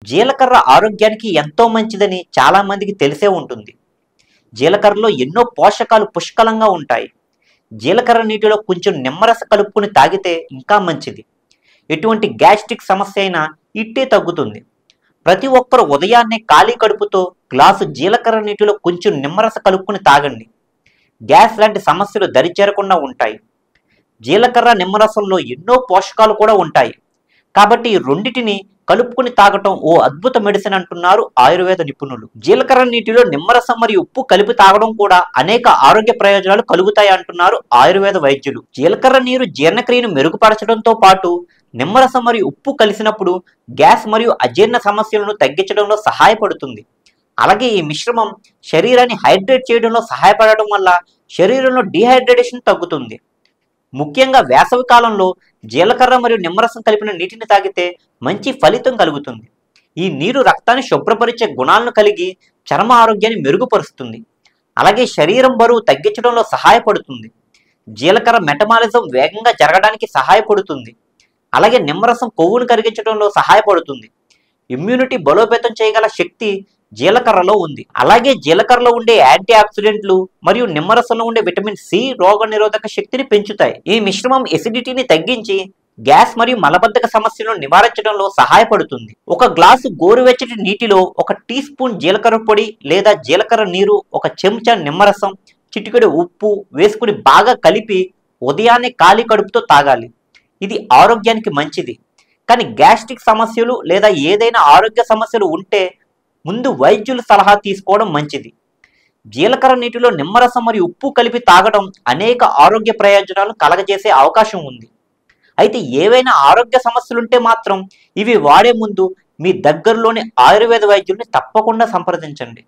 జీలకర్ర ఆరోగ్యానికి ఎంతో మంచిదని చాలా మందికి తెలిసే ఉంటుంది. జీలకర్రలో ఎన్నో పోషకాలు పుష్కలంగా ఉంటాయి. జీలకర్ర నీటిలో కొంచెం నిమ్మరస కలుపుకుని తాగితే ఇంకా మంచిది. ఎటువంటి గ్యాస్ట్రిక్ సమస్య అయినా ఇట్టే తగ్గుతుంది. ప్రతి ఒక్కరు ఉదయాన్నే ఖాళీ కడుపుతో గ్లాసు జీలకర్ర నీటిలో కొంచెం నిమ్మరస కలుపుకుని తాగండి. గ్యాస్ లాంటి సమస్యలు దరిచేరకుండా ఉంటాయి. జీలకర్ర నిమ్మరసంలో ఎన్నో పోషకాలు కూడా ఉంటాయి. కాబట్టి ఈ రెండిటిని కలుపుకుని తాగటం ఓ అద్భుత మెడిసిన్ అంటున్నారు ఆయుర్వేద నిపుణులు. జీలకర్ర నీటిలో నిమ్మరసం మరియు ఉప్పు కలిపి తాగడం కూడా అనేక ఆరోగ్య ప్రయోజనాలు కలుగుతాయి అంటున్నారు ఆయుర్వేద వైద్యులు. జీలకర్ర నీరు జీర్ణక్రియను మెరుగుపరచడంతో పాటు నిమ్మరసం మరియు ఉప్పు కలిసినప్పుడు గ్యాస్ మరియు అజీర్ణ సమస్యలను తగ్గించడంలో సహాయపడుతుంది. అలాగే ఈ మిశ్రమం శరీరాన్ని హైడ్రేట్ చేయడంలో సహాయపడటం వల్ల శరీరంలో డీహైడ్రేషన్ తగ్గుతుంది. ముఖ్యంగా వేసవి కాలంలో జీలకర్ర మరియు నిమ్మరసం కలిపిన నీటిని తాగితే మంచి ఫలితం కలుగుతుంది. ఈ నీరు రక్తాన్ని శుభ్రపరిచే గుణాలను కలిగి చర్మ ఆరోగ్యాన్ని మెరుగుపరుస్తుంది. అలాగే శరీరం బరువు తగ్గించడంలో సహాయపడుతుంది. జీలకర్ర మెటబాలిజం వేగంగా జరగడానికి సహాయపడుతుంది. అలాగే నిమ్మరసం కొవ్వును కరిగించడంలో సహాయపడుతుంది. ఇమ్యూనిటీ బలోపేతం చేయగల శక్తి జీలకర్రలో ఉంది. అలాగే జీలకర్రలో ఉండే యాంటీ ఆక్సిడెంట్లు మరియు నిమ్మరసంలో ఉండే విటమిన్ సి రోగ నిరోధక శక్తిని పెంచుతాయి. ఈ మిశ్రమం ఎసిడిటీని తగ్గించి గ్యాస్ మరియు మలబద్ధక సమస్యలను నివారించడంలో సహాయపడుతుంది. ఒక గ్లాసు గోరువెచ్చటి నీటిలో 1 టీ స్పూన్ జీలకర్ర పొడి లేదా జీలకర్ర నీరు, 1 చెంచా నిమ్మరసం, చిటికెడు ఉప్పు వేసుకుని బాగా కలిపి ఉదయాన్నే ఖాళీ కడుపుతో తాగాలి. ఇది ఆరోగ్యానికి మంచిది. కానీ గ్యాస్ట్రిక్ సమస్యలు లేదా ఏదైనా ఆరోగ్య సమస్యలు ఉంటే ముందు వైద్యుల సలహా తీసుకోవడం మంచిది. జీలకర్ర నీటిలో నిమ్మరసం మరియు ఉప్పు కలిపి తాగడం అనేక ఆరోగ్య ప్రయోజనాలు కలగజేసే అవకాశం ఉంది. అయితే ఏవైనా ఆరోగ్య సమస్యలుంటే మాత్రం ఇవి వాడే ముందు మీ దగ్గరలోని ఆయుర్వేద వైద్యుల్ని తప్పకుండా సంప్రదించండి.